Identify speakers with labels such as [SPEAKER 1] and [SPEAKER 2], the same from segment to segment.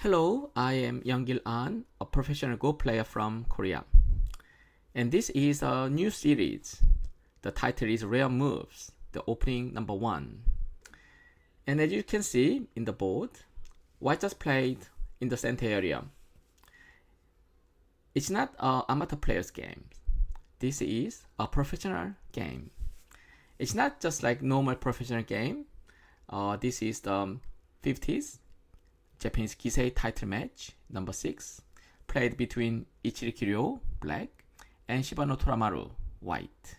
[SPEAKER 1] Hello, I am Young-gil An, a professional Go player from Korea. And this is a new series. The title is Rare Moves, the opening number 1. And as you can see in the board, White just played in the center area. It's not an amateur player's game. This is a professional game. It's not just like normal professional game. This is the 50s Japanese Kisei title match, number 6, played between Ichiri Kiryo, black, and Shibano Toramaru, white.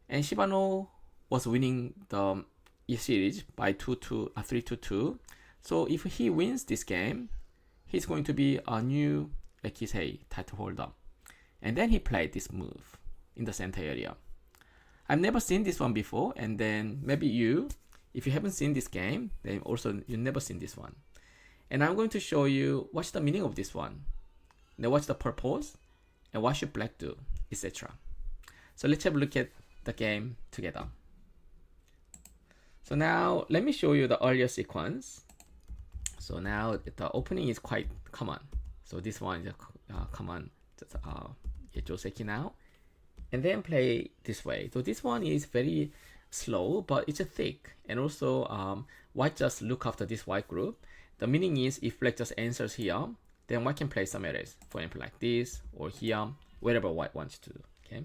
[SPEAKER 1] And Shibano was winning the series by 3-2. So if he wins this game, he's going to be a new Kisei title holder. And then he played this move in the center area. I've never seen this one before, and then maybe you, if you haven't seen this game, then also you've never seen this one. And I'm going to show you what's the meaning of this one, then what's the purpose, and what should black do, etc. So let's have a look at the game together. So now let me show you the earlier sequence. So now the opening is quite common. So this one is common Joseki now. And then play this way. So this one is very slow, but it's thick. And also white just look after this white group. The meaning is if black just answers here, then white can play some errors. For example, like this or here, whatever white wants to do. Okay.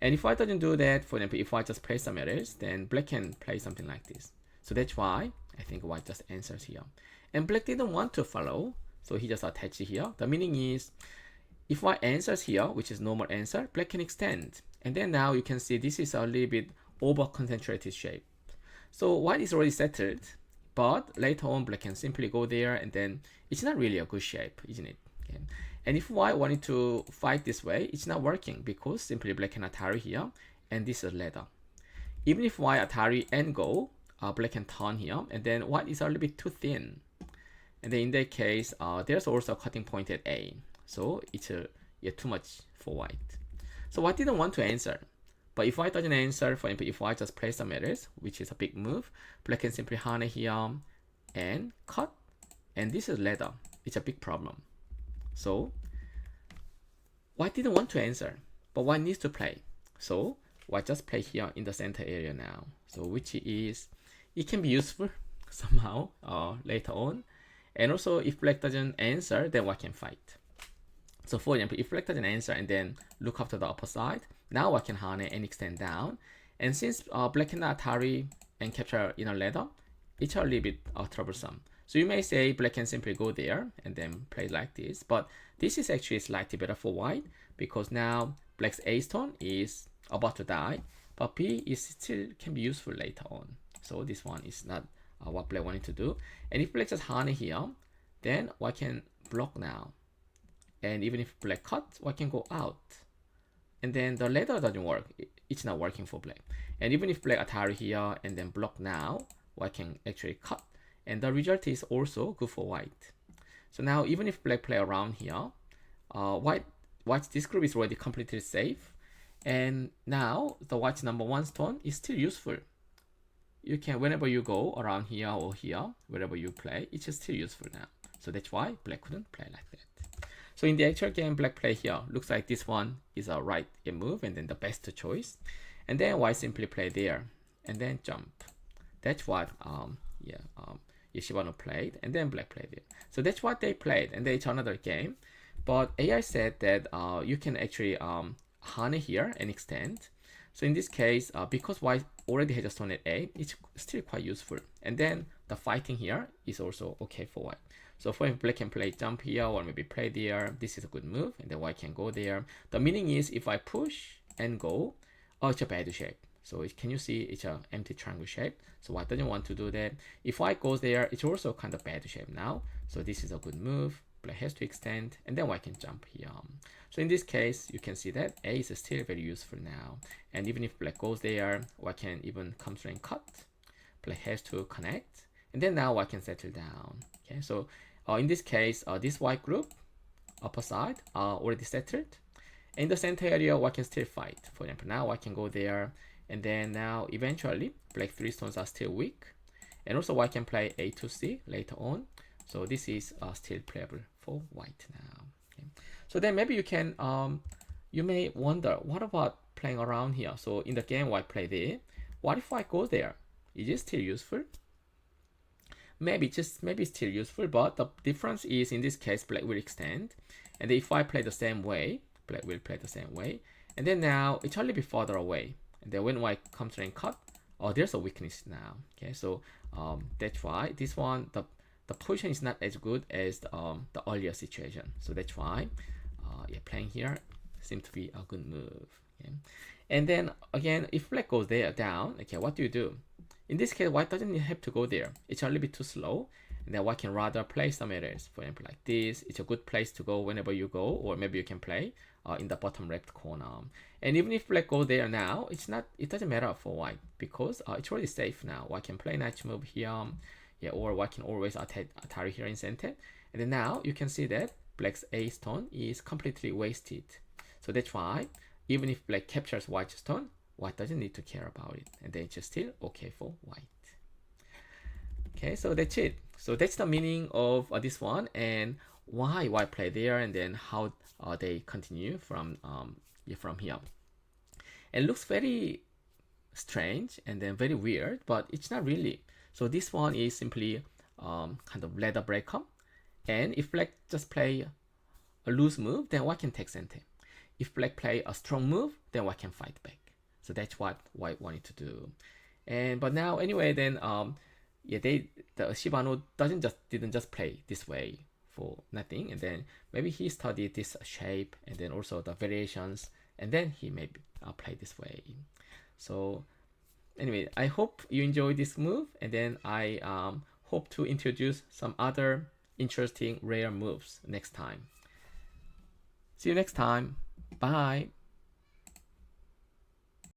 [SPEAKER 1] And if white doesn't do that, for example, if white just plays some errors, then black can play something like this. So that's why I think white just answers here. And black didn't want to follow, so he just attached here. The meaning is if white answers here, which is normal answer, black can extend. And then now you can see this is a little bit over concentrated shape. So white is already settled, but later on black can simply go there, and then it's not really a good shape, isn't it? Okay. And if white wanted to fight this way, it's not working because simply black can Atari here, and this is ladder. Even if white Atari and go, black can turn here, and then white is a little bit too thin. And then in that case, there's also a cutting point at A. So it's too much for white. So white didn't want to answer. But if white doesn't answer, for example, if white just plays some errors, which is a big move, black can simply hane here and cut. And this is ladder. It's a big problem. So white didn't want to answer, but white needs to play. So white just play here in the center area now. So which is, it can be useful somehow later on. And also if black doesn't answer, then white can fight. So for example, if black doesn't answer and then look after the upper side, now I can hane and extend down. And since black cannot Atari and capture inner ladder, it's a little bit troublesome. So you may say black can simply go there and then play like this. But this is actually slightly better for white because now black's A stone is about to die, but B is still can be useful later on. So this one is not what black wanted to do. And if black just hane here, then white can block now. And even if black cuts, white can go out. And then the ladder doesn't work. It's not working for black. And even if black Atari here and then block now, white can actually cut. And the result is also good for white. So now even if black play around here, white's this group is already completely safe. And now the white's number 1 stone is still useful. You can, whenever you go around here or here, wherever you play, it's just still useful now. So that's why black couldn't play like that. So in the actual game, black play here. Looks like this one is a right move and then the best choice. And then white simply play there and then jump. That's what Shibano played, and then black played it. So that's what they played, and then it's another game. But AI said that you can actually hane here and extend. So in this case, because white already has a stone at A, it's still quite useful. And then the fighting here is also okay for white. So for example, black can play jump here or maybe play there. This is a good move, and then white can go there. The meaning is if I push and go, it's a bad shape. So can you see it's an empty triangle shape? So white doesn't want to do that. If white goes there, it's also kind of bad shape now. So this is a good move. Black has to extend, and then white can jump here. So in this case, you can see that A is still very useful now. And even if black goes there, white can even come through and cut. Black has to connect, and then now white can settle down. Okay, so in this case, this white group, upper side, are already settled. In the center area, white can still fight. For example, now white can go there, and then now eventually, black 3 stones are still weak. And also white can play A to C later on. So this is still playable for white now. Okay. So then maybe you can you may wonder, what about playing around here? So in the game white play there, what if I go there? Is it still useful? Maybe maybe still useful, but the difference is in this case black will extend, and if I play the same way, black will play the same way, and then now it's only be further away, and then when white comes and cut, oh, there's a weakness now. Okay, so that's why this one, the position is not as good as the earlier situation. So that's why yeah, playing here seems to be a good move. Okay? And then again, if black goes there down, okay, what do? In this case, white doesn't have to go there. It's a little bit too slow. And then white can rather play some areas. For example, like this. It's a good place to go whenever you go, or maybe you can play in the bottom left corner. And even if black go there now, it doesn't matter for white because it's already safe now. White can play nice move here, yeah, or white can always attack here in center. And then now you can see that black's A stone is completely wasted. So that's why even if black captures white's stone, white doesn't need to care about it, and then it's just still okay for white. Okay, so that's it. So that's the meaning of this one, and why white play there, and then how they continue from here. It looks very strange and then very weird, but it's not really. So this one is simply kind of ladder breaker, and if black just play a loose move, then white can take center. If black play a strong move, then white can fight back. So that's what white wanted to do. And but now anyway, then yeah, the Shibano didn't just play this way for nothing, and then maybe he studied this shape and then also the variations, and then he maybe play this way. So anyway, I hope you enjoyed this move, and then I hope to introduce some other interesting rare moves next time. See you next time. Bye.